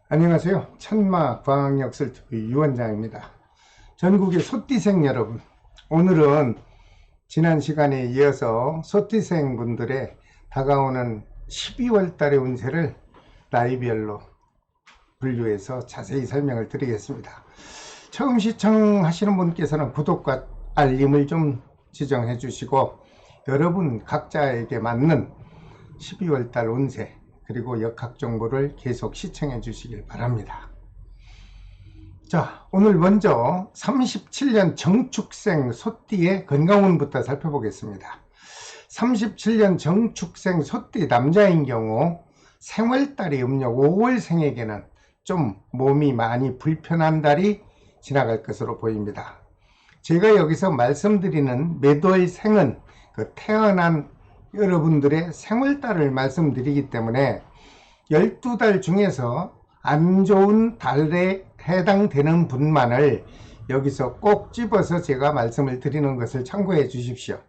안녕하세요. 천마과학역설TV 유원장입니다. 전국의 소띠생 여러분, 오늘은 지난 시간에 이어서 소띠생 분들의 다가오는 12월 달의 운세를 나이별로 분류해서 자세히 설명을 드리겠습니다. 처음 시청하시는 분께서는 구독과 알림을 좀 지정해 주시고, 여러분 각자에게 맞는 12월 달 운세 그리고 역학 정보를 계속 시청해 주시길 바랍니다. 자, 오늘 먼저 37년 정축생 소띠의 건강운부터 살펴보겠습니다. 37년 정축생 소띠 남자인 경우 생월달이 음력 5월생에게는 좀 몸이 많이 불편한 달이 지나갈 것으로 보입니다. 제가 여기서 말씀드리는 매월 생은 그 태어난 여러분들의 생월달을 말씀드리기 때문에 12달 중에서 안 좋은 달에 해당되는 분만을 여기서 꼭 집어서 제가 말씀을 드리는 것을 참고해 주십시오.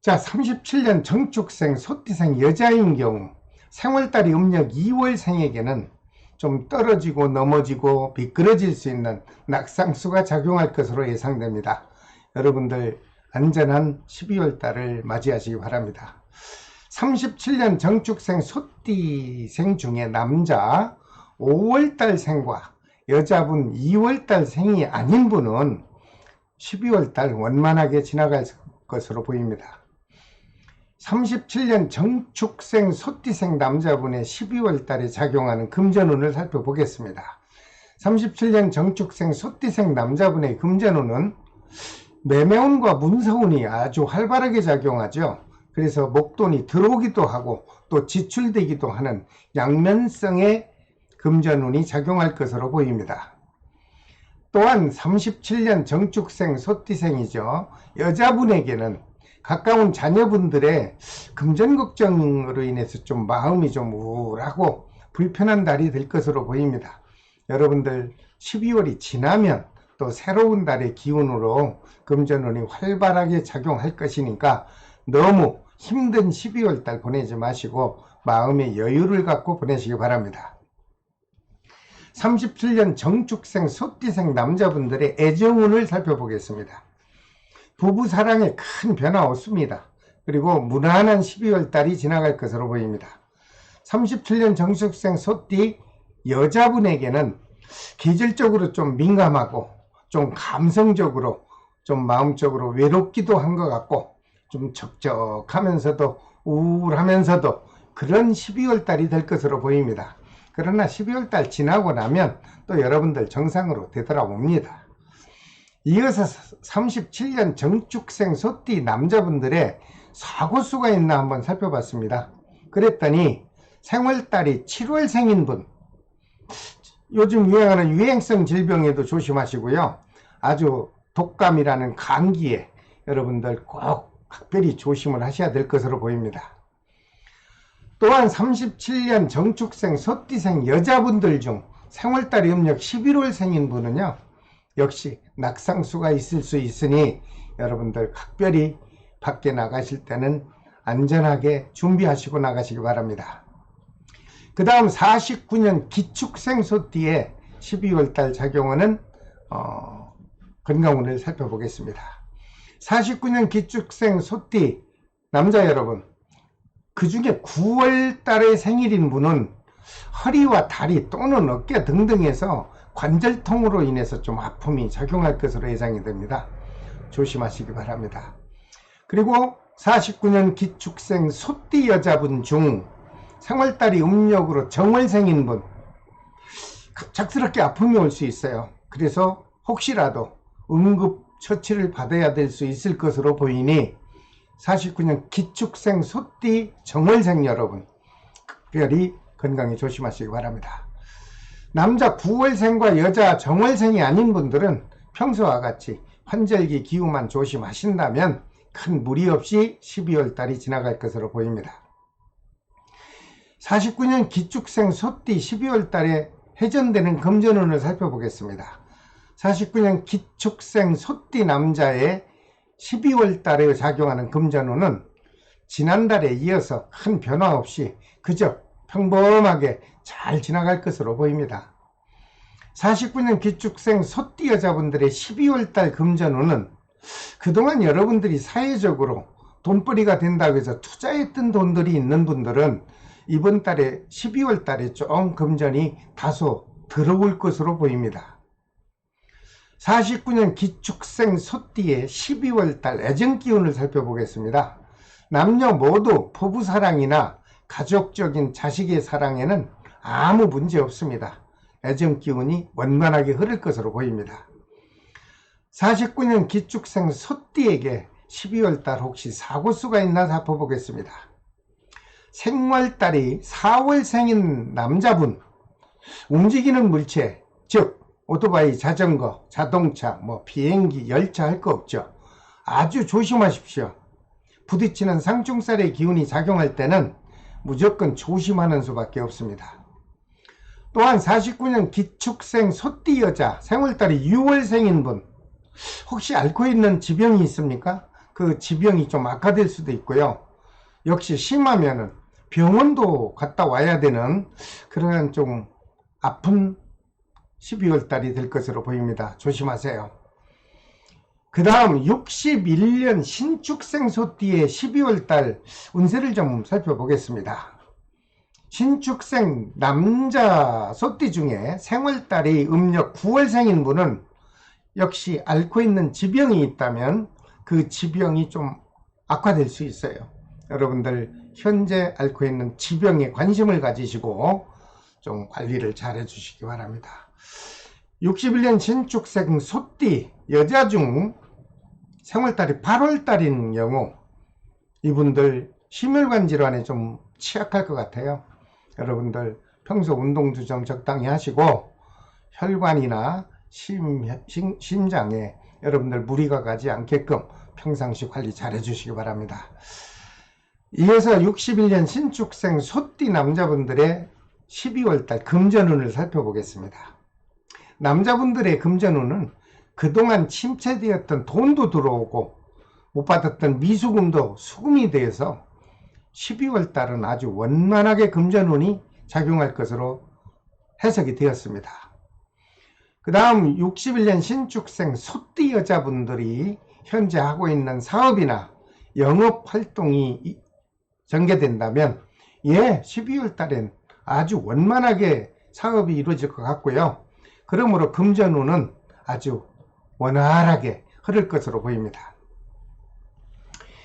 자, 37년 정축생 소띠생 여자인 경우 생월달이 음력 2월생에게는 좀 떨어지고 넘어지고 미끄러질 수 있는 낙상수가 작용할 것으로 예상됩니다. 여러분들 안전한 12월 달을 맞이하시기 바랍니다. 37년 정축생 소띠생 중에 남자 5월달 생과 여자분 2월달 생이 아닌 분은 12월 달 원만하게 지나갈 것으로 보입니다. 37년 정축생 소띠생 남자분의 12월 달에 작용하는 금전운을 살펴보겠습니다. 37년 정축생 소띠생 남자분의 금전운은 매매운과 문서운이 아주 활발하게 작용하죠. 그래서 목돈이 들어오기도 하고 또 지출되기도 하는 양면성의 금전운이 작용할 것으로 보입니다. 또한 37년 정축생 소띠생이죠. 여자분에게는 가까운 자녀분들의 금전 걱정으로 인해서 좀 마음이 좀 우울하고 불편한 달이 될 것으로 보입니다. 여러분들 12월이 지나면 또 새로운 달의 기운으로 금전운이 활발하게 작용할 것이니까 너무 힘든 12월 달 보내지 마시고 마음의 여유를 갖고 보내시기 바랍니다. 37년 정축생 소띠생 남자분들의 애정운을 살펴보겠습니다. 부부 사랑에 큰 변화 없습니다. 그리고 무난한 12월 달이 지나갈 것으로 보입니다. 37년 정축생 소띠 여자분에게는 계절적으로 좀 민감하고 좀 감성적으로 좀 마음적으로 외롭기도 한 것 같고 좀 적적하면서도 우울하면서도 그런 12월 달이 될 것으로 보입니다. 그러나 12월 달 지나고 나면 또 여러분들 정상으로 되돌아옵니다. 이어서 37년 정축생 소띠 남자분들의 사고수가 있나 한번 살펴봤습니다. 그랬더니 생월달이 7월생인 분, 요즘 유행하는 유행성 질병에도 조심하시고요. 아주 독감이라는 감기에 여러분들 꼭 각별히 조심을 하셔야 될 것으로 보입니다. 또한 37년 정축생 소띠생 여자분들 중 생월달이 음력 11월생인 분은요, 역시 낙상수가 있을 수 있으니 여러분들 각별히 밖에 나가실 때는 안전하게 준비하시고 나가시기 바랍니다. 그 다음 49년 기축생 소띠의 12월달 작용하는 건강운을 살펴보겠습니다. 49년 기축생 소띠 남자 여러분, 그 중에 9월달에 생일인 분은 허리와 다리 또는 어깨 등등에서 관절통으로 인해서 좀 아픔이 작용할 것으로 예상이 됩니다. 조심하시기 바랍니다. 그리고 49년 기축생 소띠 여자분 중 생월달이 음력으로 정월생인 분, 갑작스럽게 아픔이 올 수 있어요. 그래서 혹시라도 응급처치를 받아야 될 수 있을 것으로 보이니 49년 기축생 소띠 정월생 여러분 특별히 건강에 조심하시기 바랍니다. 남자 9월생과 여자 정월생이 아닌 분들은 평소와 같이 환절기 기후만 조심하신다면 큰 무리 없이 12월 달이 지나갈 것으로 보입니다. 49년 기축생 소띠 12월 달에 해전되는 금전운을 살펴보겠습니다. 49년 기축생 소띠 남자의 12월 달에 작용하는 금전운은 지난달에 이어서 큰 변화 없이 그저 평범하게 잘 지나갈 것으로 보입니다. 49년 기축생 소띠 여자분들의 12월달 금전운은 그동안 여러분들이 사회적으로 돈벌이가 된다고 해서 투자했던 돈들이 있는 분들은 이번 달에 12월 달에 좀 금전이 다소 들어올 것으로 보입니다. 49년 기축생 소띠의 12월 달 애정 기운을 살펴보겠습니다. 남녀 모두 부부 사랑이나 가족적인 자식의 사랑에는 아무 문제 없습니다. 애정 기운이 원만하게 흐를 것으로 보입니다. 49년 기축생 소띠에게 12월 달 혹시 사고수가 있나 살펴보겠습니다. 생월달이 4월생인 남자분, 움직이는 물체, 즉 오토바이, 자전거, 자동차, 비행기, 열차 할 거 없죠. 아주 조심하십시오. 부딪히는 상충살의 기운이 작용할 때는 무조건 조심하는 수밖에 없습니다. 또한 49년 기축생 소띠 여자, 생월달이 6월생인 분, 혹시 앓고 있는 지병이 있습니까? 그 지병이 좀 악화될 수도 있고요. 역시 심하면은 병원도 갔다 와야 되는 그런 좀 아픈 12월 달이 될 것으로 보입니다. 조심하세요. 그 다음 61년 신축생 소띠의 12월 달 운세를 좀 살펴보겠습니다. 신축생 남자 소띠 중에 생월달이 음력 9월생인 분은 역시 앓고 있는 지병이 있다면 그 지병이 좀 악화될 수 있어요. 여러분들 현재 앓고 있는 지병에 관심을 가지시고 좀 관리를 잘 해주시기 바랍니다. 61년 신축생 소띠 여자 중 생월달이 8월달인 경우 이분들 심혈관 질환에 좀 취약할 것 같아요. 여러분들 평소 운동도 좀 적당히 하시고 혈관이나 심장에 여러분들 무리가 가지 않게끔 평상시 관리 잘 해주시기 바랍니다. 이어서 61년 신축생 소띠 남자분들의 12월달 금전운을 살펴보겠습니다. 남자분들의 금전운은 그동안 침체되었던 돈도 들어오고 못 받았던 미수금도 수금이 되어서 12월달은 아주 원만하게 금전운이 작용할 것으로 해석이 되었습니다. 그 다음 61년 신축생 소띠 여자분들이 현재 하고 있는 사업이나 영업활동이 전개된다면 12월 달엔 아주 원만하게 사업이 이루어질 것 같고요. 그러므로 금전운은 아주 원활하게 흐를 것으로 보입니다.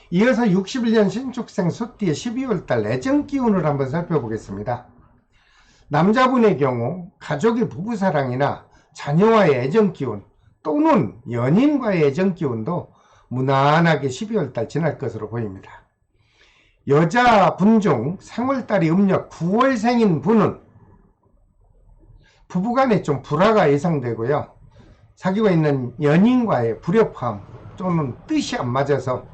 이어서 61년 신축생 소띠의 12월 달 애정 기운을 한번 살펴보겠습니다. 남자분의 경우 가족의 부부사랑이나 자녀와의 애정 기운 또는 연인과의 애정 기운도 무난하게 12월 달 지날 것으로 보입니다. 여자분 중 생월달이 음력 9월생인 분은 부부간에 좀 불화가 예상되고요. 사귀고 있는 연인과의 불협화음 또는 뜻이 안 맞아서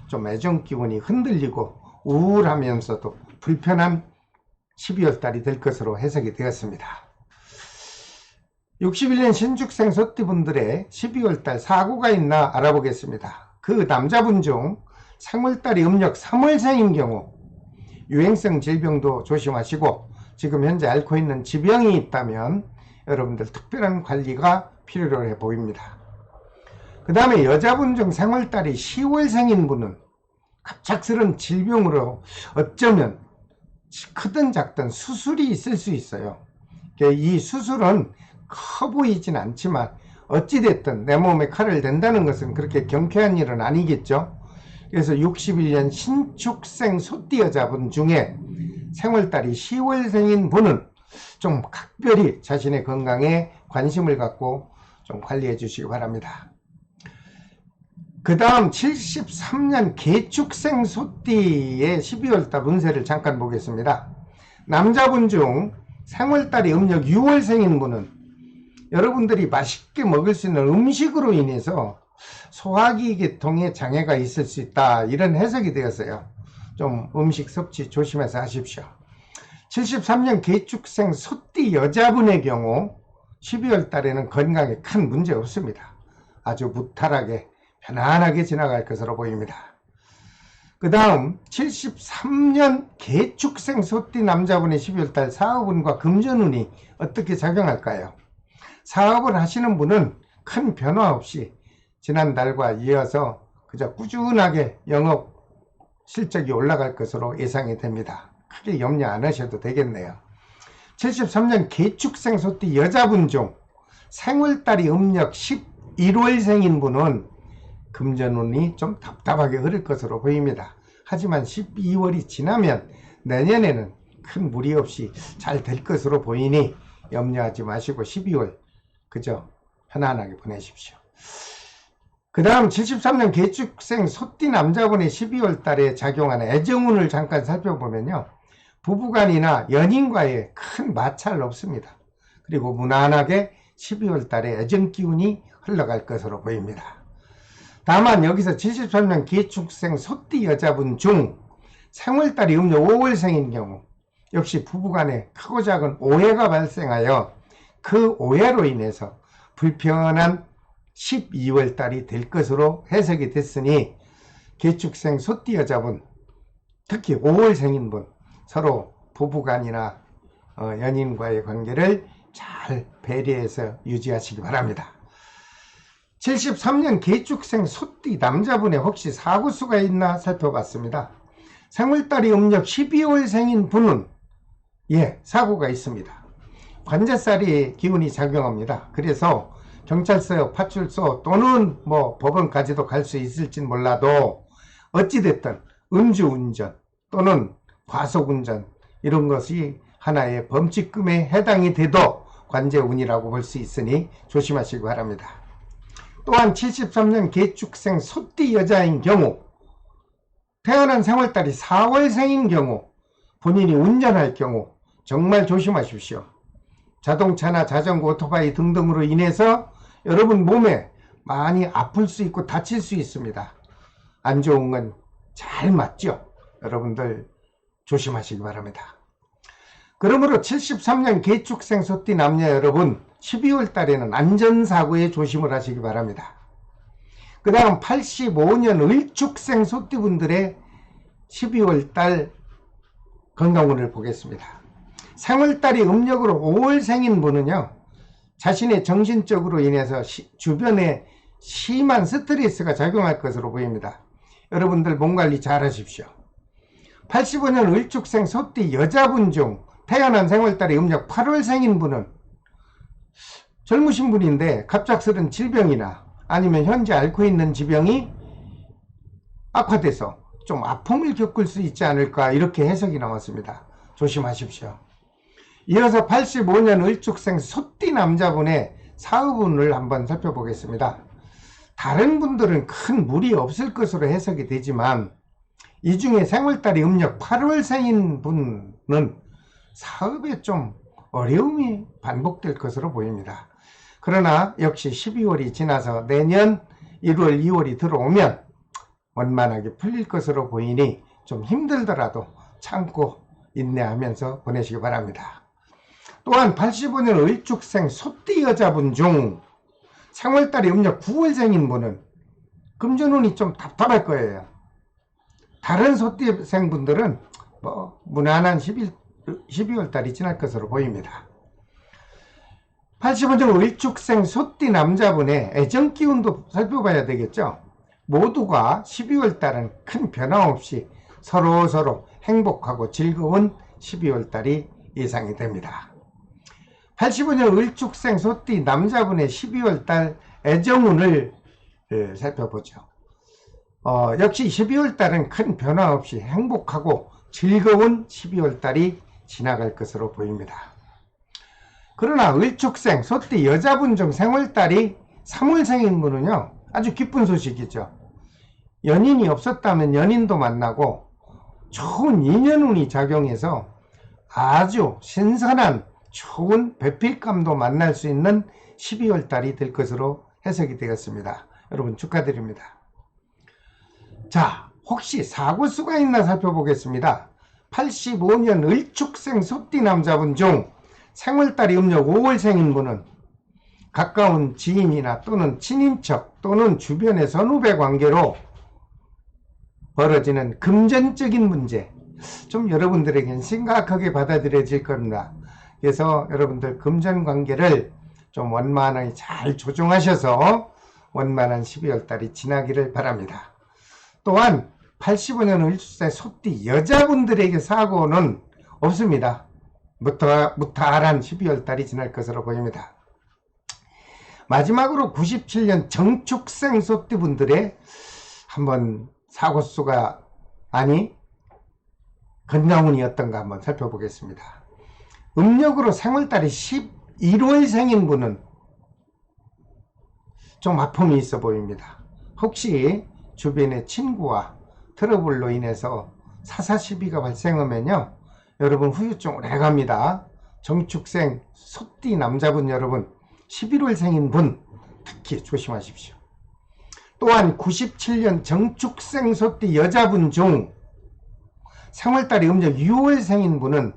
좀 애정 기운이 흔들리고 우울하면서도 불편한 12월 달이 될 것으로 해석이 되었습니다. 61년 신축생 소띠분들의 12월 달 사고가 있나 알아보겠습니다. 그 남자분 중 생월달이 음력 3월생인 경우 유행성 질병도 조심하시고 지금 현재 앓고 있는 지병이 있다면 여러분들 특별한 관리가 필요로 해 보입니다. 그 다음에 여자분 중 생월달이 10월생인 분은 갑작스런 질병으로 어쩌면 크든 작든 수술이 있을 수 있어요. 이 수술은 커 보이진 않지만 어찌됐든 내 몸에 칼을 댄다는 것은 그렇게 경쾌한 일은 아니겠죠. 그래서 61년 신축생 소띠 여자분 중에 생월달이 10월생인 분은 좀 각별히 자신의 건강에 관심을 갖고 좀 관리해 주시기 바랍니다. 그 다음 73년 개축생 소띠의 12월달 운세를 잠깐 보겠습니다. 남자분 중 생월달이 음력 6월생인 분은 여러분들이 맛있게 먹을 수 있는 음식으로 인해서 소화기 계통에 장애가 있을 수 있다, 이런 해석이 되었어요. 좀 음식 섭취 조심해서 하십시오. 73년 개축생 소띠 여자분의 경우 12월 달에는 건강에 큰 문제 없습니다. 아주 무탈하게 편안하게 지나갈 것으로 보입니다. 그 다음 73년 개축생 소띠 남자분의 12월달 사업운과 금전운이 어떻게 작용할까요? 사업을 하시는 분은 큰 변화 없이 지난달과 이어서 그저 꾸준하게 영업 실적이 올라갈 것으로 예상이 됩니다. 크게 염려 안 하셔도 되겠네요. 73년 개축생 소띠 여자분 중 생월달이 음력 11월생인 분은 금전운이 좀 답답하게 흐를 것으로 보입니다. 하지만 12월이 지나면 내년에는 큰 무리 없이 잘 될 것으로 보이니 염려하지 마시고 12월 그저 편안하게 보내십시오. 그 다음 73년 개축생 소띠 남자분의 12월 달에 작용하는 애정운을 잠깐 살펴보면요. 부부간이나 연인과의 큰 마찰 없습니다. 그리고 무난하게 12월 달에 애정 기운이 흘러갈 것으로 보입니다. 다만 여기서 73년 개축생 소띠 여자분 중 생월달이 음력 5월생인 경우 역시 부부간에 크고 작은 오해가 발생하여 그 오해로 인해서 불편한 12월달이 될 것으로 해석이 됐으니 개축생 소띠 여자분 특히 5월생인 분 서로 부부간이나 연인과의 관계를 잘 배려해서 유지하시기 바랍니다. 73년 개축생 소띠 남자분의 혹시 사고수가 있나 살펴봤습니다. 생월달이 음력 12월생인 분은 사고가 있습니다. 관제살이 기운이 작용합니다. 그래서 경찰서, 파출소 또는 법원까지도 갈 수 있을진 몰라도 어찌됐든 음주운전 또는 과속운전 이런 것이 하나의 범칙금에 해당이 돼도 관제운이라고 볼 수 있으니 조심하시기 바랍니다. 또한 73년 개축생 소띠 여자인 경우 태어난 생월달이 4월생인 경우 본인이 운전할 경우 정말 조심하십시오. 자동차나 자전거, 오토바이 등등으로 인해서 여러분 몸에 많이 아플 수 있고 다칠 수 있습니다. 안 좋은 건 잘 맞죠? 여러분들 조심하시기 바랍니다. 그러므로 73년 개축생 소띠 남녀 여러분 12월 달에는 안전사고에 조심을 하시기 바랍니다. 그 다음 85년 을축생 소띠분들의 12월 달 건강운을 보겠습니다. 생월달이 음력으로 5월생인 분은요 자신의 정신적으로 인해서 주변에 심한 스트레스가 작용할 것으로 보입니다. 여러분들 몸관리 잘 하십시오. 85년 을축생 소띠 여자분 중 태어난 생월달이 음력 8월생인 분은 젊으신 분인데 갑작스런 질병이나 아니면 현재 앓고 있는 지병이 악화돼서 좀 아픔을 겪을 수 있지 않을까 이렇게 해석이 나왔습니다. 조심하십시오. 이어서 85년 을축생 소띠 남자분의 사업운을 한번 살펴보겠습니다. 다른 분들은 큰 무리 없을 것으로 해석이 되지만 이 중에 생월달이 음력 8월생인 분은 사업에 좀 어려움이 반복될 것으로 보입니다. 그러나 역시 12월이 지나서 내년 1월, 2월이 들어오면 원만하게 풀릴 것으로 보이니 좀 힘들더라도 참고 인내하면서 보내시기 바랍니다. 또한 85년 을축생 소띠 여자분 중 생월달이 음력 9월생인 분은 금전운이 좀 답답할 거예요. 다른 소띠생 분들은 무난한 12월 달이 지날 것으로 보입니다. 85년 을축생 소띠 남자분의 애정 기운도 살펴봐야 되겠죠. 모두가 12월 달은 큰 변화 없이 서로 행복하고 즐거운 12월 달이 예상이 됩니다. 85년 을축생 소띠 남자분의 12월 달 애정운을 살펴보죠. 역시 12월 달은 큰 변화 없이 행복하고 즐거운 12월 달이 지나갈 것으로 보입니다. 그러나 을축생 소띠 여자분 중 생월달이 3월생인 분은요 아주 기쁜 소식이죠. 연인이 없었다면 연인도 만나고 좋은 인연운이 작용해서 아주 신선한 좋은 배필감도 만날 수 있는 12월 달이 될 것으로 해석이 되었습니다. 여러분 축하드립니다. 자, 혹시 사고수가 있나 살펴보겠습니다. 85년 을축생 소띠 남자분 중 생월달이 음력 5월생인 분은 가까운 지인이나 또는 친인척 또는 주변의 선후배 관계로 벌어지는 금전적인 문제, 좀 여러분들에겐 심각하게 받아들여질 겁니다. 그래서 여러분들 금전관계를 좀 원만하게 잘 조정하셔서 원만한 12월 달이 지나기를 바랍니다. 또한 85년 을주세 소띠 여자분들에게 사고는 없습니다. 무탈한 12월 달이 지날 것으로 보입니다. 마지막으로 97년 정축생 소띠 분들의 한번 사고수가 건강운이 어떤가 한번 살펴보겠습니다. 음력으로 생월달이 11월생인 분은 좀 아픔이 있어 보입니다. 혹시 주변의 친구와 트러블로 인해서 사사시비가 발생하면요, 여러분 후유증 오래 갑니다. 정축생 소띠 남자분 여러분, 11월생인 분 특히 조심하십시오. 또한 97년 정축생 소띠 여자분 중 생월달이 음력 6월생인 분은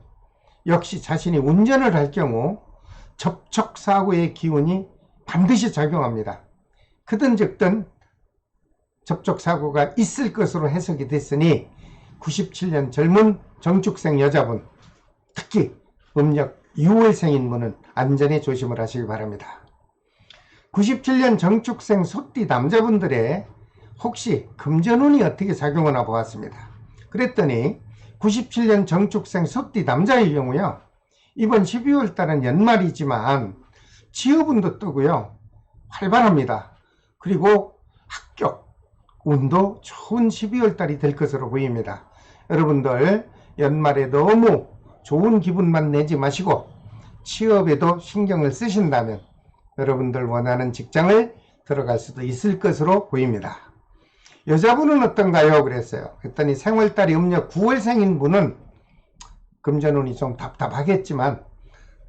역시 자신이 운전을 할 경우 접촉사고의 기운이 반드시 작용합니다. 크든 적든 접촉사고가 있을 것으로 해석이 됐으니 97년 젊은 정축생 여자분, 특히 음력 6월생인 분은 안전에 조심을 하시기 바랍니다. 97년 정축생 소띠 남자분들의 혹시 금전운이 어떻게 작용하나 보았습니다. 그랬더니 97년 정축생 소띠 남자의 경우요, 이번 12월 달은 연말이지만 취업운도 뜨고요, 활발합니다. 그리고 합격 운도 좋은 12월 달이 될 것으로 보입니다. 여러분들 연말에 너무 좋은 기분만 내지 마시고 취업에도 신경을 쓰신다면 여러분들 원하는 직장을 들어갈 수도 있을 것으로 보입니다. 여자분은 어떤가요? 그랬어요. 그랬더니 생월달이 음력 9월생인 분은 금전운이 좀 답답하겠지만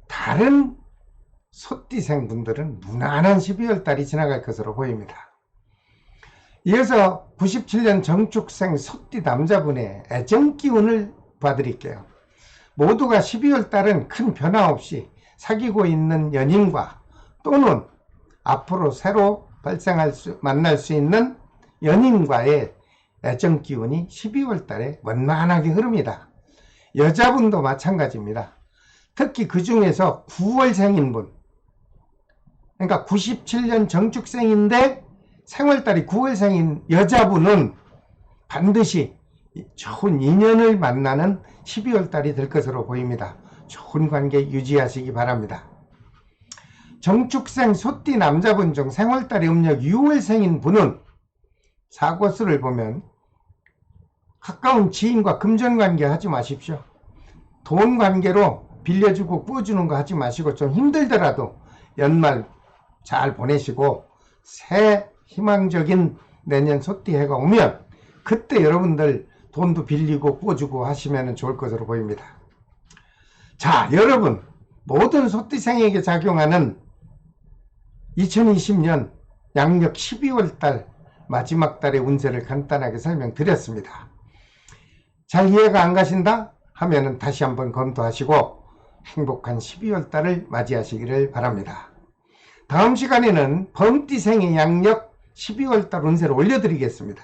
다른 소띠생 분들은 무난한 12월 달이 지나갈 것으로 보입니다. 이어서 97년 정축생 소띠 남자분의 애정기운을 봐드릴게요. 모두가 12월 달은 큰 변화 없이 사귀고 있는 연인과 또는 앞으로 새로 만날 수 있는 연인과의 애정기운이 12월 달에 원만하게 흐릅니다. 여자분도 마찬가지입니다. 특히 그 중에서 9월생인 분, 그러니까 97년 정축생인데 생월달이 9월생인 여자분은 반드시 좋은 인연을 만나는 12월 달이 될 것으로 보입니다. 좋은 관계 유지하시기 바랍니다. 정축생 소띠 남자분 중 생월달이 음력 6월생인 분은 사고수를 보면 가까운 지인과 금전관계 하지 마십시오. 돈 관계로 빌려주고 꾸어주는 거 하지 마시고 좀 힘들더라도 연말 잘 보내시고 새 희망적인 내년 소띠해가 오면 그때 여러분들 돈도 빌리고 꾸어주고 하시면 좋을 것으로 보입니다. 자, 여러분, 모든 소띠생에게 작용하는 2020년 양력 12월 달 마지막 달의 운세를 간단하게 설명드렸습니다. 잘 이해가 안 가신다 하면은 다시 한번 검토하시고 행복한 12월 달을 맞이하시기를 바랍니다. 다음 시간에는 범띠생의 양력 12월 달 운세를 올려드리겠습니다.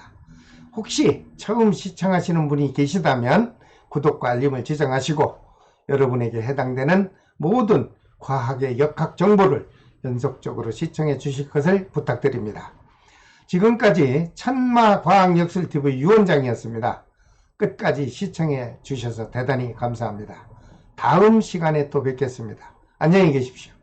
혹시 처음 시청하시는 분이 계시다면 구독과 알림을 지정하시고 여러분에게 해당되는 모든 과학의 역학 정보를 연속적으로 시청해 주실 것을 부탁드립니다. 지금까지 천마과학역술TV 유원장이었습니다. 끝까지 시청해 주셔서 대단히 감사합니다. 다음 시간에 또 뵙겠습니다. 안녕히 계십시오.